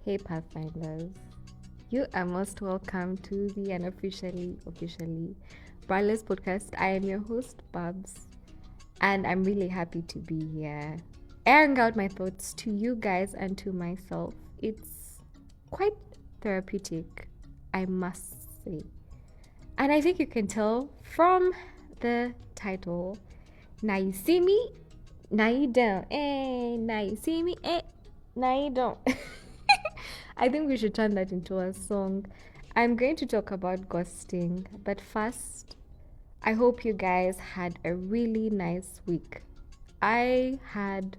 Hey Pathfinders, you are most welcome to the officially Braless podcast. I am your host, Babs, and I'm really happy to be here, airing out my thoughts to you guys and to myself. It's quite therapeutic, I must say. And I think you can tell from the title. Now you see me, now you don't. Now you see me, now you don't. I think we should turn that into a song. I'm going to talk about ghosting, but first, I hope you guys had a really nice week. I had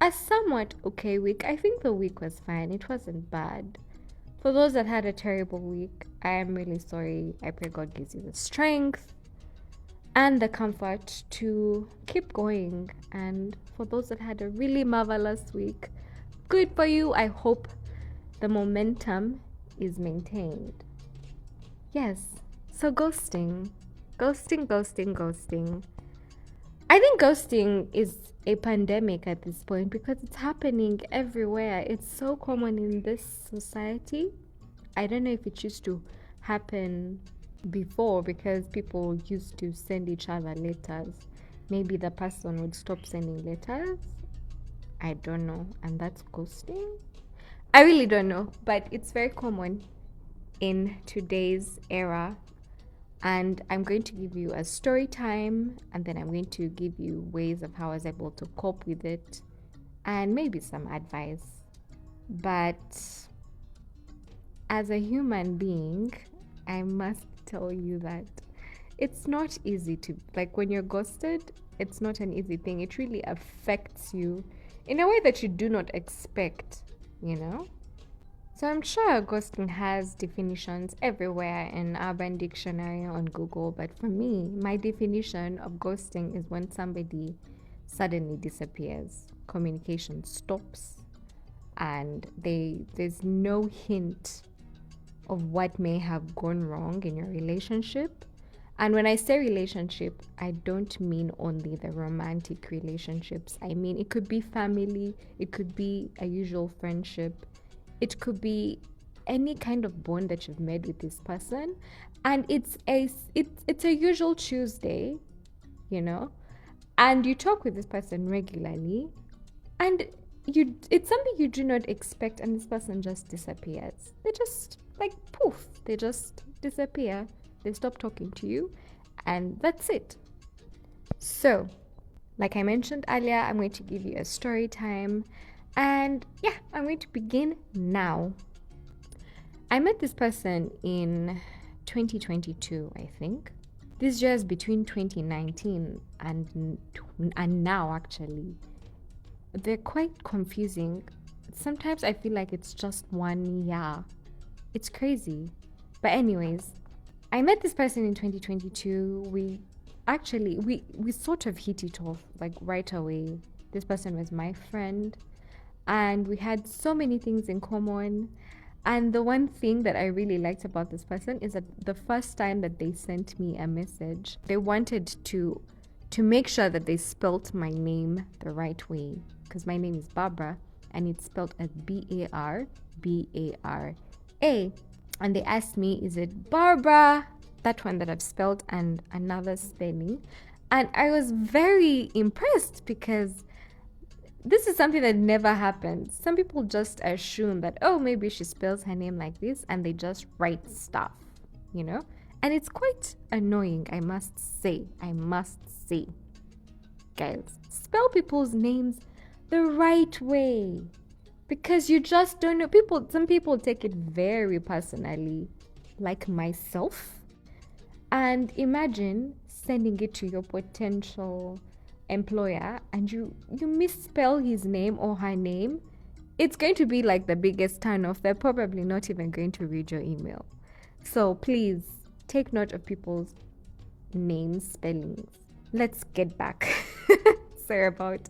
a somewhat okay week. I think the week was fine, it wasn't bad. For those that had a terrible week, I am really sorry. I pray God gives you the strength and the comfort to keep going. And for those that had a really marvelous week, good for you. I hope the momentum is maintained. Yes, so ghosting. I think ghosting is a pandemic at this point because it's happening everywhere. It's so common in this society. I don't know if it used to happen before because people used to send each other letters. Maybe the person would stop sending letters. I don't know. And that's ghosting? I really don't know, but it's very common in today's era. And I'm going to give you a story time, and then I'm going to give you ways of how I was able to cope with it and maybe some advice. But as a human being, I must tell you that it's not easy to, like, when you're ghosted, it's not an easy thing. It really affects you in a way that you do not expect, you know? So I'm sure ghosting has definitions everywhere in Urban Dictionary on Google, but for me, my definition of ghosting is when somebody suddenly disappears, communication stops, and there's no hint of what may have gone wrong in your relationship. And when I say relationship, I don't mean only the romantic relationships. I mean, it could be family, it could be a usual friendship, it could be any kind of bond that you've made with this person. And it's a usual Tuesday, you know, and you talk with this person regularly, and it's something you do not expect, and this person just disappears. They just, like, poof, they just disappear. They stop talking to you, and that's it. So, like I mentioned earlier, I'm going to give you a story time, and yeah, I'm going to begin now. I met this person in 2022, I think. This year is between 2019 and now, actually. They're quite confusing. Sometimes I feel like it's just 1 year. It's crazy. But anyways, I met this person in 2022. We sort of hit it off, like, right away. This person was my friend, and we had so many things in common. And the one thing that I really liked about this person is that the first time that they sent me a message, they wanted to make sure that they spelt my name the right way, because my name is Barbara and it's spelled as Barbara. And they asked me, is it Barbara, that one that I've spelled, and another spelling? And I was very impressed because this is something that never happens. Some people just assume that, oh, maybe she spells her name like this, and they just write stuff, you know? And it's quite annoying, I must say. Guys, spell people's names the right way, because you just don't know. Some people take it very personally, like myself. And imagine sending it to your potential employer and you misspell his name or her name. It's going to be like the biggest turn off. They're probably not even going to read your email. So please take note of people's names, spellings. Let's get back. Sorry about.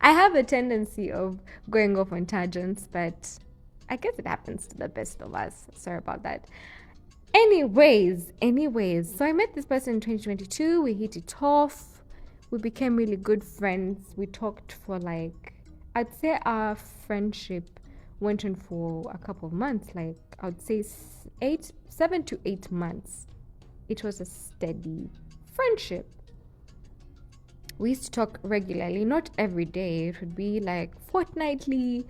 I have a tendency of going off on tangents, but I guess it happens to the best of us. Sorry about that. Anyways, so I met this person in 2022. We hit it off. We became really good friends. We talked for, like, I'd say our friendship went on for a couple of months, like I would say 7 to 8 months. It was a steady friendship. We used to talk regularly, not every day. It would be like fortnightly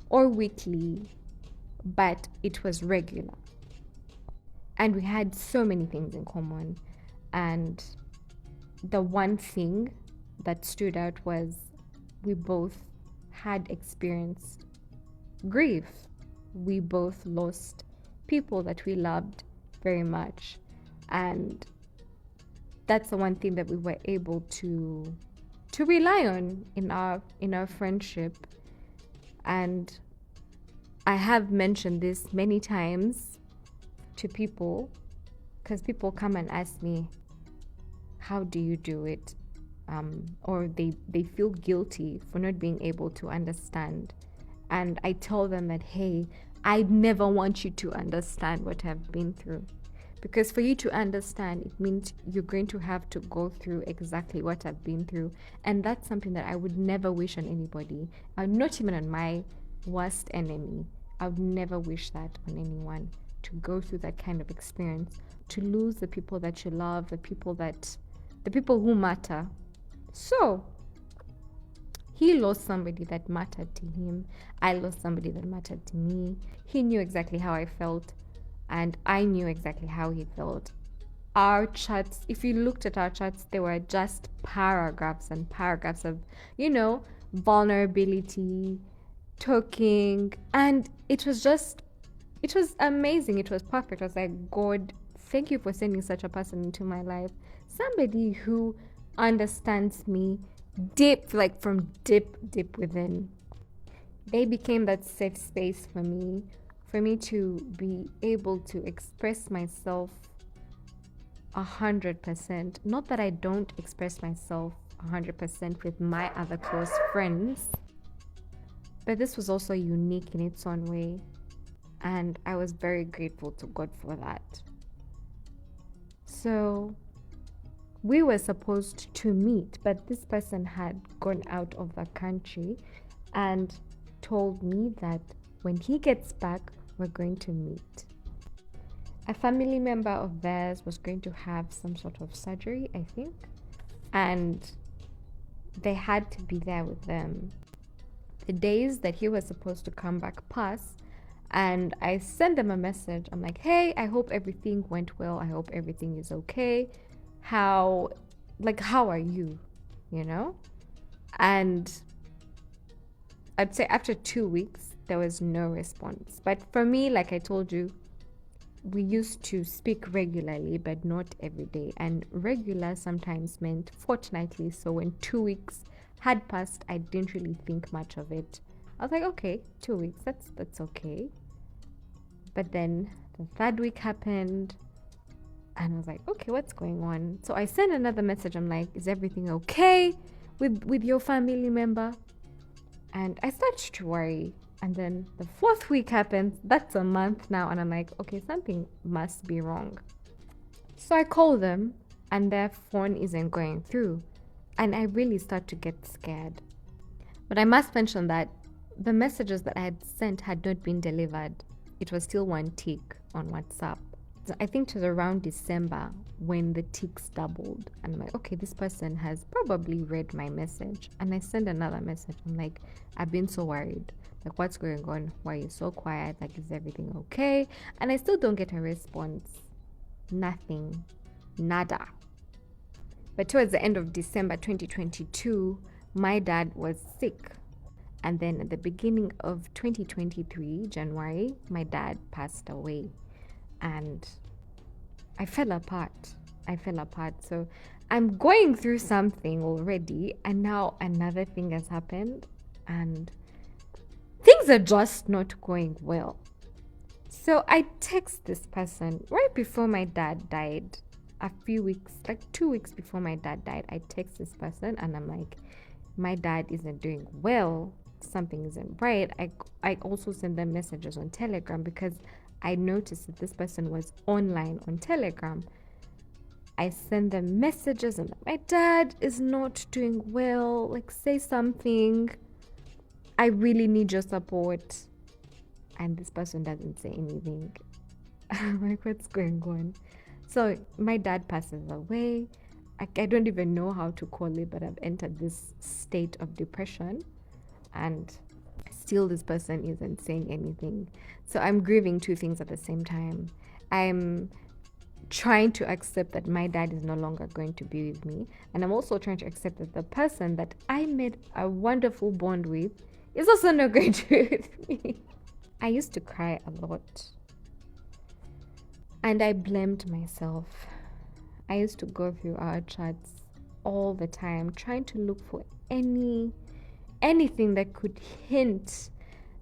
or weekly, but it was regular. And we had so many things in common. And the one thing that stood out was we both had experienced grief. We both lost people that we loved very much. And that's the one thing that we were able to rely on in our friendship. And I have mentioned this many times to people, because people come and ask me, how do you do it? Or they feel guilty for not being able to understand. And I tell them that, hey, I never want you to understand what I've been through. Because for you to understand, it means you're going to have to go through exactly what I've been through. And that's something that I would never wish on anybody. Not even on my worst enemy. I would never wish that on anyone, to go through that kind of experience, to lose the people that you love, the people who matter. So he lost somebody that mattered to him. I lost somebody that mattered to me. He knew exactly how I felt, and I knew exactly how he felt. Our chats, if you looked at our chats, they were just paragraphs and paragraphs of, vulnerability, talking, and it was amazing. It was perfect. I was like, God, thank you for sending such a person into my life. Somebody who understands me deep, like from deep within. They became that safe space for me to be able to express myself 100%. Not that I don't express myself 100% with my other close friends, but this was also unique in its own way. And I was very grateful to God for that. So we were supposed to meet, but this person had gone out of the country and told me that when he gets back, we're going to meet. A family member of theirs was going to have some sort of surgery, I think, and they had to be there with them. The days that he was supposed to come back passed, and I sent them a message. I'm like, hey, I hope everything went well. I hope everything is okay. How are you? And I'd say after 2 weeks, there was no response. But for me, like I told you, we used to speak regularly, but not every day. And regular sometimes meant fortnightly. So when 2 weeks had passed, I didn't really think much of it. I was like, okay, 2 weeks, that's okay. But then the third week happened, and I was like, okay, what's going on? So I sent another message. I'm like, is everything okay with your family member? And I started to worry. And then the fourth week happened. That's a month now. And I'm like, okay, something must be wrong. So I call them, and their phone isn't going through. And I really start to get scared. But I must mention that the messages that I had sent had not been delivered. It was still one tick on WhatsApp. So I think it was around December when the ticks doubled. And I'm like, okay, this person has probably read my message. And I send another message. I'm like, I've been so worried. Like, what's going on? Why are you so quiet? Like, is everything okay? And I still don't get a response. Nothing. Nada. But towards the end of December 2022, my dad was sick. And then at the beginning of 2023, January, my dad passed away. And I fell apart. So I'm going through something already. And now another thing has happened. And things are just not going well. So I text this person right before my dad died. A few weeks, like 2 weeks before my dad died, I text this person and I'm like, my dad isn't doing well. Something isn't right. I also send them messages on Telegram because I noticed that this person was online on Telegram. I send them messages and my dad is not doing well. Like, say something. I really need your support. and this person doesn't say anything. I'm like, what's going on? So my dad passes away. I don't even know how to call it, but I've entered this state of depression, and still this person isn't saying anything. So I'm grieving two things at the same time. I'm trying to accept that my dad is no longer going to be with me, and I'm also trying to accept that the person that I made a wonderful bond with is also not going to be with me. I used to cry a lot, and I blamed myself. I used to go through our chats all the time, trying to look for anything that could hint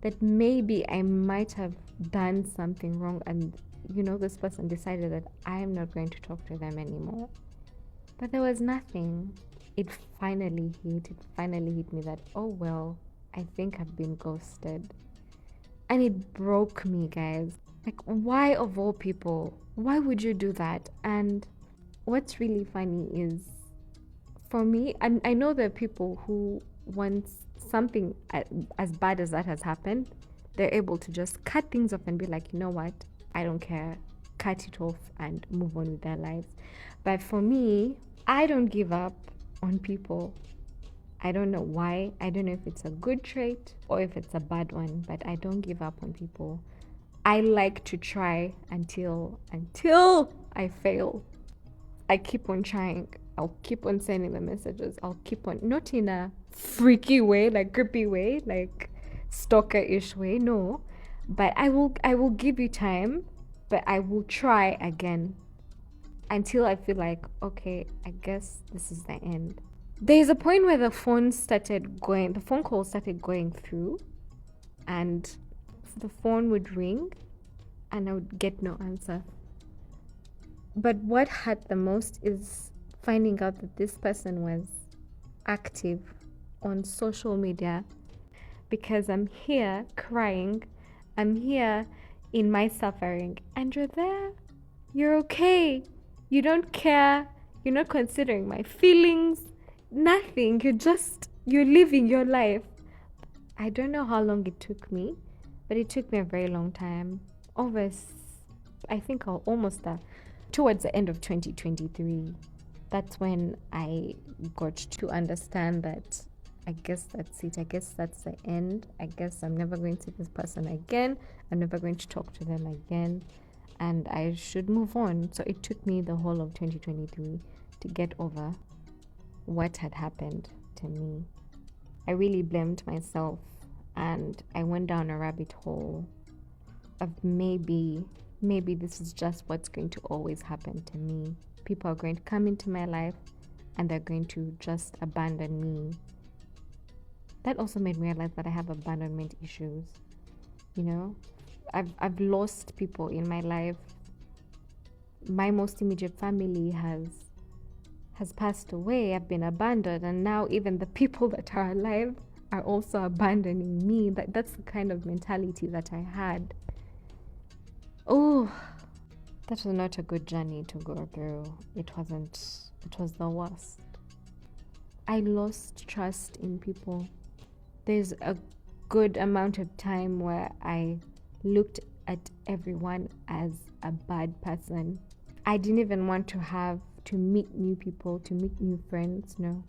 that maybe I might have done something wrong, and this person decided that I am not going to talk to them anymore. But there was nothing. It finally hit me that, oh well, I think I've been ghosted. And it broke me, guys. Like, why of all people? Why would you do that? And what's really funny is, for me, and I know there are people who, once something as bad as that has happened, they're able to just cut things off and be like, you know what? I don't care. Cut it off and move on with their lives. But for me, I don't give up on people. I don't know why. I don't know if it's a good trait or if it's a bad one, but I don't give up on people. I like to try until I fail. I keep on trying. I'll keep on sending the messages. I'll keep on, not in a freaky way, like creepy way, like stalker-ish way, no. But I will give you time, but I will try again until I feel like, okay, I guess this is the end. There's a point where the phone call started going through, and the phone would ring and I would get no answer. But what hurt the most is finding out that this person was active on social media, because I'm here crying, I'm here in my suffering, and you're there. You're okay. You don't care. You're not considering my feelings. Nothing. You're living your life. I don't know how long it took me, but it took me a very long time. I think almost towards the end of 2023. That's when I got to understand that I guess that's it. I guess that's the end. I guess I'm never going to see this person again. I'm never going to talk to them again. And I should move on. So it took me the whole of 2023 to get over what had happened to me. I really blamed myself, and I went down a rabbit hole of maybe this is just what's going to always happen to me. People are going to come into my life and they're going to just abandon me. That also made me realize that I have abandonment issues. I've lost people in my life. My most immediate family has passed away. I've been abandoned, and now even the people that are alive are also abandoning me. That's the kind of mentality that I had. Oh, that was not a good journey to go through. It wasn't. It was the worst. I lost trust in people. There's a good amount of time where I looked at everyone as a bad person. I didn't even want to meet new people, to meet new friends, no.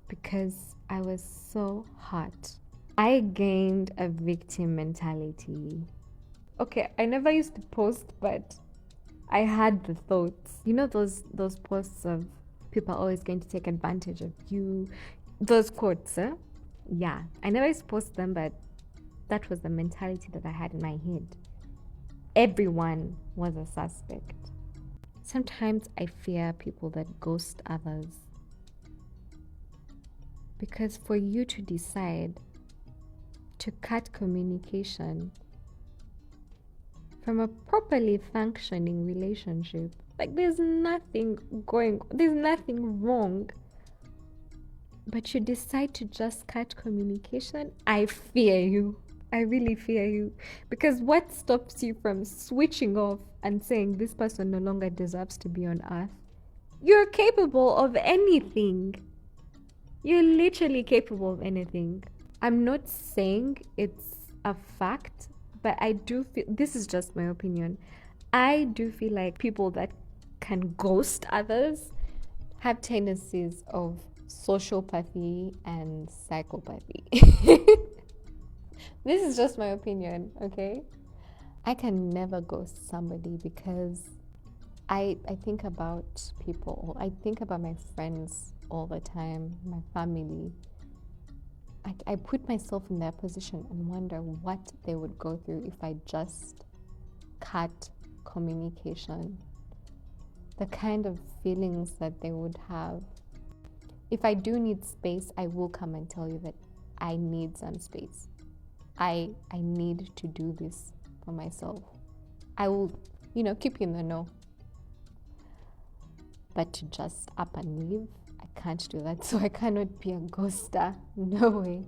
Because I was so hurt. I gained a victim mentality. Okay, I never used to post, but I had the thoughts. Those posts of people are always going to take advantage of you. Those quotes, yeah. I never used to post them, but that was the mentality that I had in my head. Everyone was a suspect. Sometimes I fear people that ghost others. Because for you to decide to cut communication from a properly functioning relationship, like there's nothing wrong, but you decide to just cut communication, I fear you. I really fear you. Because what stops you from switching off and saying this person no longer deserves to be on earth? You're capable of anything. You're literally capable of anything. I'm not saying it's a fact, But I do feel, this is just my opinion, I do feel like people that can ghost others have tendencies of sociopathy and psychopathy. This is just my opinion, okay? I can never ghost somebody because I think about people. I think about my friends all the time, my family. I put myself in their position and wonder what they would go through if I just cut communication. The kind of feelings that they would have. If I do need space, I will come and tell you that I need some space. I need to do this for myself. I will, keep you in the know. But to just up and leave, I can't do that. So I cannot be a ghoster. No way.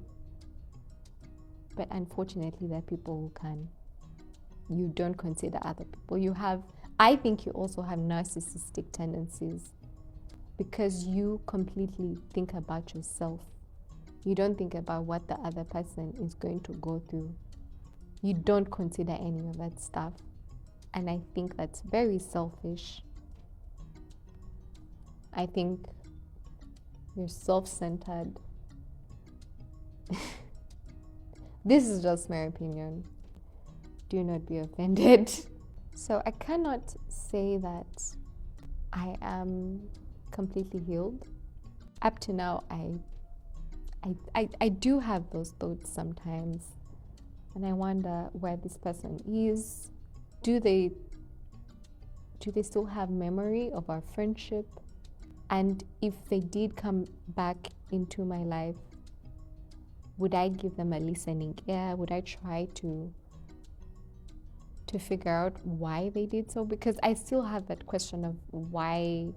But unfortunately, there are people who can. You don't consider other people. I think you also have narcissistic tendencies because you completely think about yourself. You don't think about what the other person is going to go through. You don't consider any of that stuff. And I think that's very selfish. I think you're self-centered. This is just my opinion. Do not be offended. So I cannot say that I am completely healed. Up to now, I do have those thoughts sometimes. And I wonder where this person is. Do they still have memory of our friendship? And if they did come back into my life, would I give them a listening ear? Would I try to figure out why they did so? Because I still have that question of why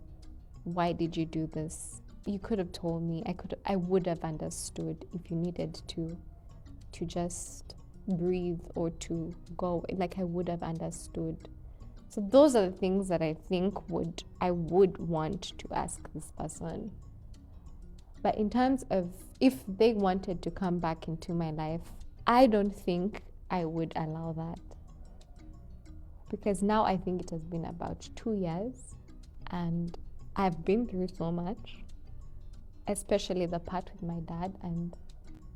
did you do this? You could have told me. I would have understood if you needed to just breathe or to go. Like I would have understood. So those are the things that I think I would want to ask this person. But in terms of if they wanted to come back into my life, I don't think I would allow that. Because now I think it has been about 2 years and I've been through so much, especially the part with my dad, and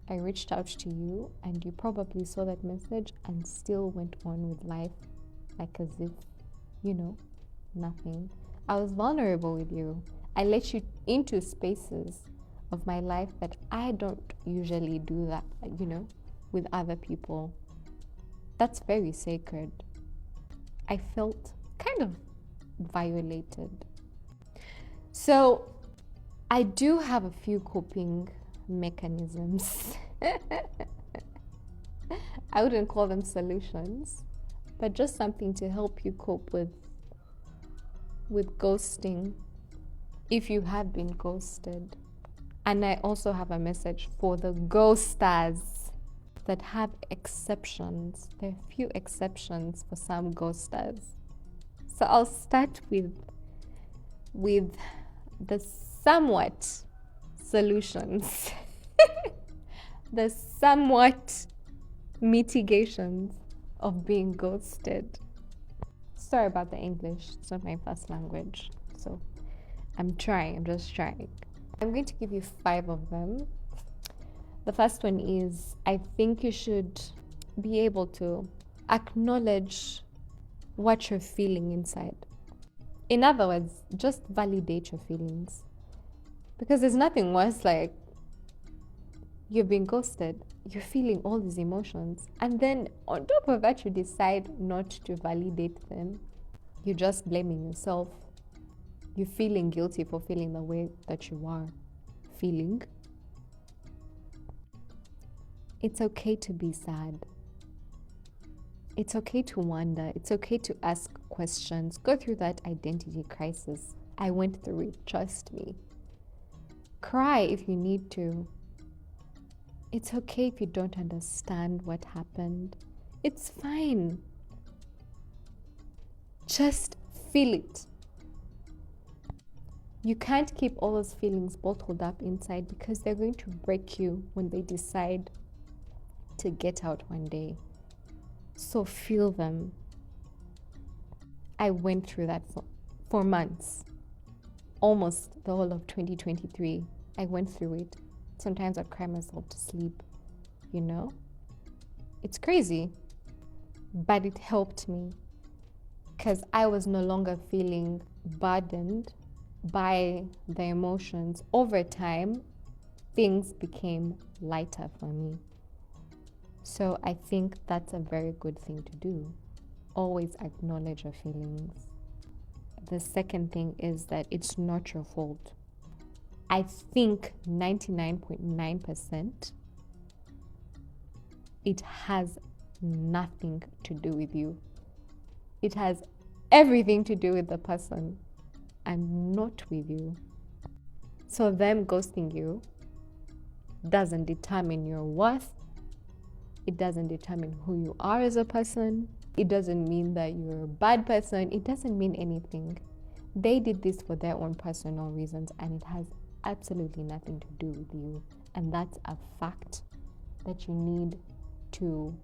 I reached out to you and you probably saw that message and still went on with life like as if, nothing. I was vulnerable with you. I let you into spaces of my life that I don't usually do that, with other people. That's very sacred. I felt kind of violated. So I do have a few coping mechanisms. I wouldn't call them solutions, but just something to help you cope with ghosting if you have been ghosted. And I also have a message for the ghosters that have exceptions. There are few exceptions for some ghosters. So I'll start with the somewhat solutions, the somewhat mitigations of being ghosted. Sorry about the English, it's not my first language, so I'm just trying. I'm going to give you 5 of them. The first one is, I think you should be able to acknowledge what you're feeling inside. In other words, just validate your feelings. Because there's nothing worse like you've been ghosted, you're feeling all these emotions, and then on top of that, you decide not to validate them. You're just blaming yourself. You're feeling guilty for feeling the way that you are feeling. It's okay to be sad. It's okay to wonder. It's okay to ask questions. Go through that identity crisis. I went through it, trust me. Cry if you need to. It's okay if you don't understand what happened. It's fine. Just feel it. You can't keep all those feelings bottled up inside because they're going to break you when they decide to get out one day. So feel them. I went through that for months, almost the whole of 2023. I went through it. Sometimes I'd cry myself to sleep, you know? It's crazy, but it helped me because I was no longer feeling burdened by the emotions. Over time, things became lighter for me. So I think that's a very good thing to do. Always acknowledge your feelings. The second thing is that it's not your fault. I think 99.9% it has nothing to do with you. It has everything to do with the person and not with you. So them ghosting you doesn't determine your worth. It doesn't determine who you are as a person. It doesn't mean that you're a bad person. It doesn't mean anything. They did this for their own personal reasons, and it has absolutely nothing to do with you. And that's a fact that you need to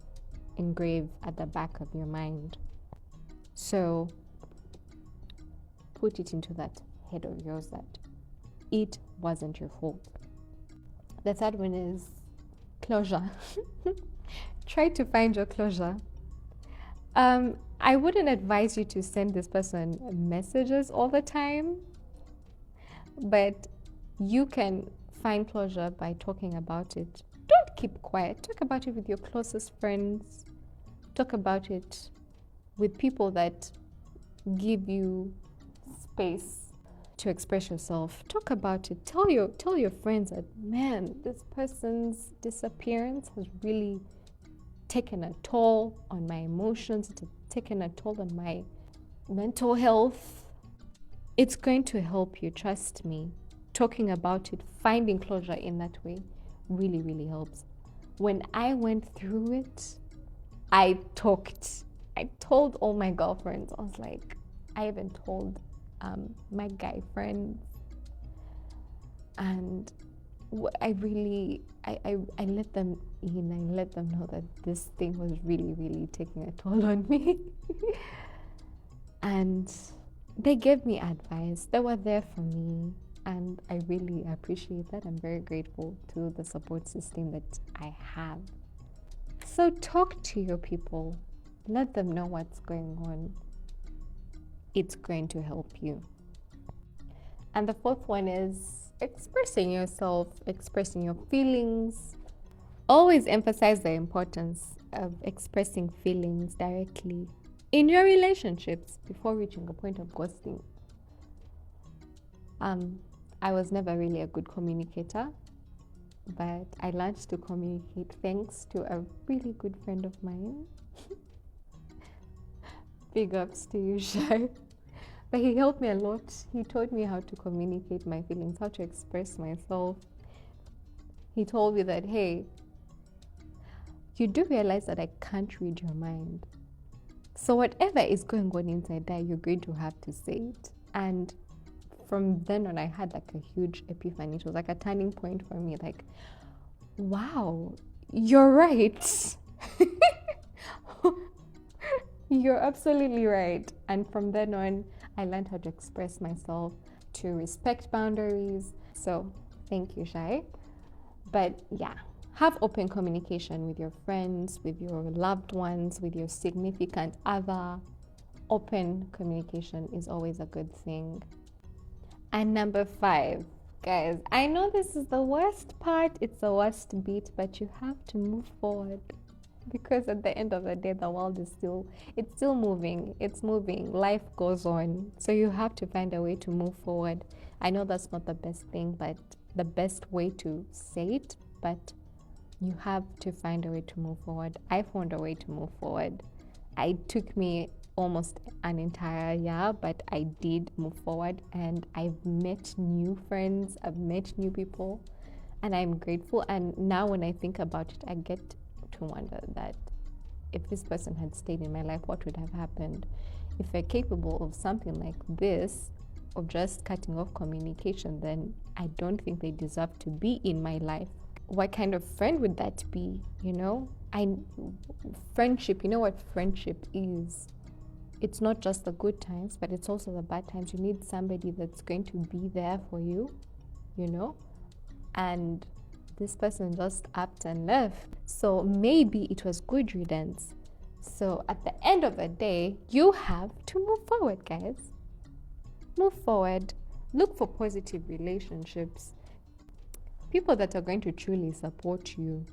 engrave at the back of your mind. So put it into that head of yours that it wasn't your fault. The third one is closure. Try to find your closure. I wouldn't advise you to send this person messages all the time, but you can find closure by talking about it. Don't keep quiet. Talk about it with your closest friends. Talk about it with people that give you space to express yourself. Talk about it. Tell your friends that, man, this person's disappearance has really taken a toll on my emotions. It's taken a toll on my mental health. It's going to help you, trust me. Talking about it, finding closure in that way really, really helps. When I went through it, I told all my girlfriends. I was like, I even told my guy friends, and I let them in. I let them know that this thing was really, really taking a toll on me. And they gave me advice. They were there for me, and I really appreciate that. I'm very grateful to the support system that I have. So talk to your people. Let them know what's going on. It's going to help you. And the fourth one is expressing yourself, expressing your feelings. Always emphasize the importance of expressing feelings directly in your relationships before reaching a point of ghosting. I was never really a good communicator, but I learned to communicate thanks to a really good friend of mine. Big ups to you, Shai. But he helped me a lot. He taught me how to communicate my feelings, how to express myself. He told me that, hey, you do realize that I can't read your mind. So whatever is going on inside there, you're going to have to say it. And from then on, I had like a huge epiphany. It was like a turning point for me. Like, wow, you're right. You're absolutely right. And from then on, I learned how to express myself, to respect boundaries. So thank you, Shai. But yeah, have open communication with your friends, with your loved ones, with your significant other. Open communication is always a good thing. And number 5, guys, I know this is the worst part. It's the worst bit, but you have to move forward. Because at the end of the day, the world is still moving. It's moving. Life goes on. So you have to find a way to move forward. I know that's not the best thing, but the best way to say it, but you have to find a way to move forward. I found a way to move forward. It took me almost an entire year, but I did move forward, and I've met new friends, I've met new people, and I'm grateful. And now when I think about it, I get to wonder that if this person had stayed in my life, what would have happened? If they're capable of something like this, of just cutting off communication, then I don't think they deserve to be in my life. What kind of friend would that be, you know? I friendship, you know what friendship is? It's not just the good times, but it's also the bad times. You need somebody that's going to be there for you, you know? And this person just upped and left. So maybe it was good riddance. So at the end of the day, you have to move forward, guys. Move forward. Look for positive relationships. People that are going to truly support you.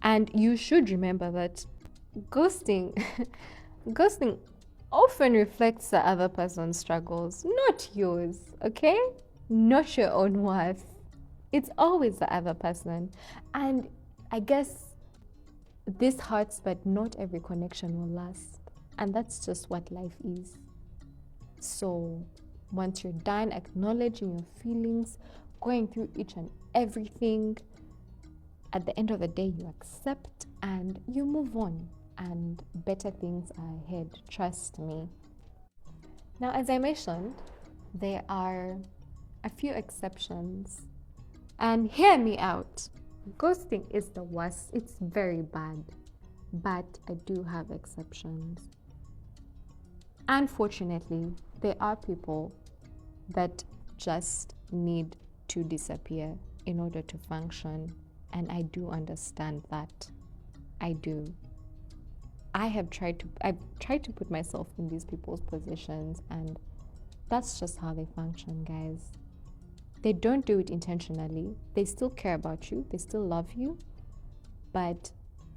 And you should remember that ghosting ghosting often reflects the other person's struggles, not yours, okay? Not your own worth. It's always the other person. And I guess this hurts, but not every connection will last. And that's just what life is. So once you're done acknowledging your feelings, going through each and everything, at the end of the day, you accept and you move on, and better things are ahead. Trust me. Now, as I mentioned, there are a few exceptions. And hear me out. Ghosting is the worst. It's very bad. But I do have exceptions. Unfortunately, there are people that just need to disappear in order to function. And I do understand that. I do. I've tried to put myself in these people's positions, and that's just how they function, guys. They don't do it intentionally. They still care about you. They still love you. But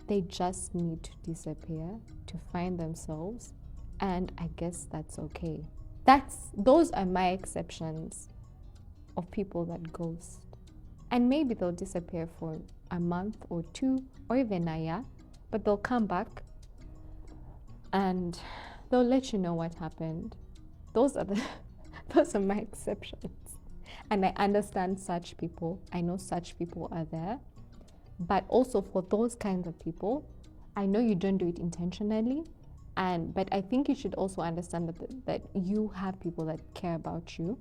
they just need to disappear to find themselves. And I guess that's okay. Those are my exceptions of people that ghost. And maybe they'll disappear for a month or two or even a year, but they'll come back and they'll let you know what happened. Those are my exceptions. And I understand such people. I know such people are there. But also for those kinds of people, I know you don't do it intentionally. But I think you should also understand that you have people that care about you.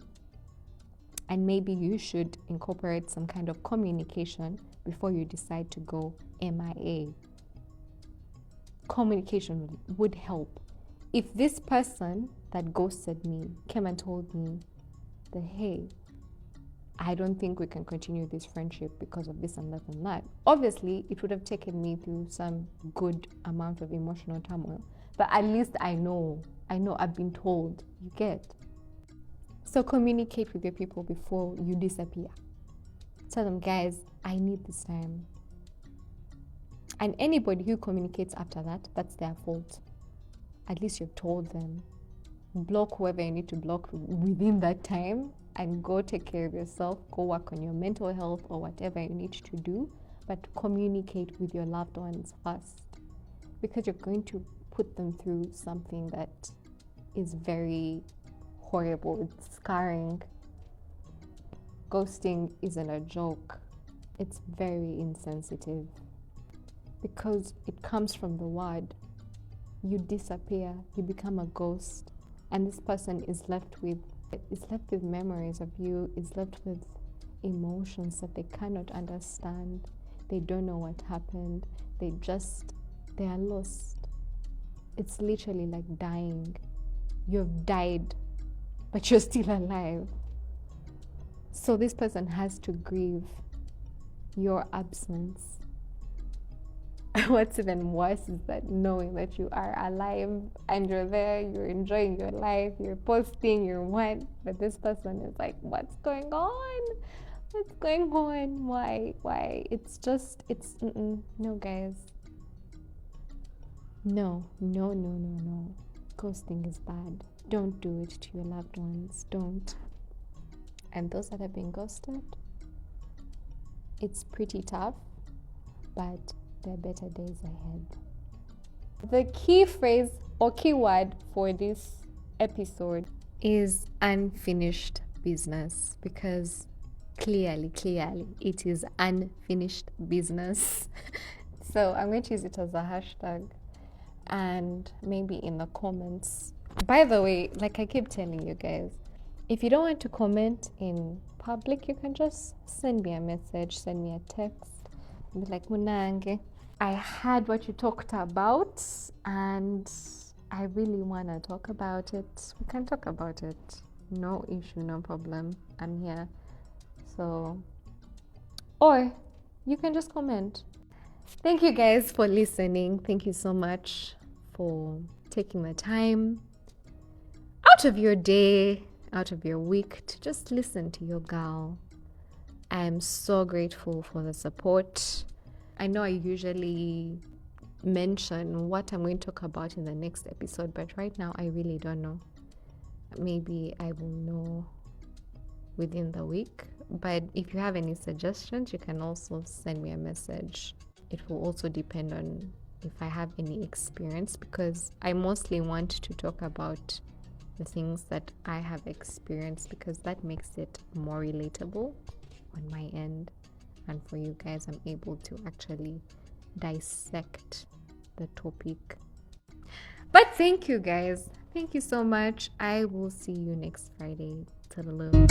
And maybe you should incorporate some kind of communication before you decide to go MIA. Communication would help. If this person that ghosted me came and told me that, hey, I don't think we can continue this friendship because of this and that and that, obviously it would have taken me through some good amount of emotional turmoil. But at least I know I've been told, you get. So communicate with your people before you disappear. Tell them, guys, I need this time. And anybody who communicates after that, that's their fault. At least you've told them. Block whoever you need to block within that time and go take care of yourself. Go work on your mental health or whatever you need to do. But communicate with your loved ones first, because you're going to put them through something that is very horrible. It's scarring. Ghosting isn't a joke. It's very insensitive because it comes from the word. You disappear, you become a ghost, and this person is left with memories of you, is left with emotions that they cannot understand. They don't know what happened. They are lost. It's literally like dying. You've died, but you're still alive. So this person has to grieve your absence. What's even worse is that knowing that you are alive and you're there, you're enjoying your life, you're posting, you're what, but this person is like, what's going on? What's going on? Why? No, guys. No. Ghosting is bad. Don't do it to your loved ones. Don't. And those that have been ghosted, it's pretty tough, but there are better days ahead. The key phrase or keyword for this episode is unfinished business, because clearly it is unfinished business. So I'm going to use it as a hashtag, and maybe in the comments. By the way, like I keep telling you guys, if you don't want to comment in public, you can just send me a message, send me a text, be like, Munange, I heard what you talked about, and I really want to talk about it. We can talk about it. No issue, no problem. I'm here. So, or you can just comment. Thank you guys for listening. Thank you so much for taking the time out of your day, out of your week to just listen to your girl. I am so grateful for the support. I know I usually mention what I'm going to talk about in the next episode, but right now I really don't know. Maybe I will know within the week. But if you have any suggestions, you can also send me a message. It will also depend on if I have any experience, because I mostly want to talk about the things that I have experienced, because that makes it more relatable on my end, and for you guys I'm able to actually dissect the topic. But thank you guys, thank you so much. I will see you next Friday. Toodaloo.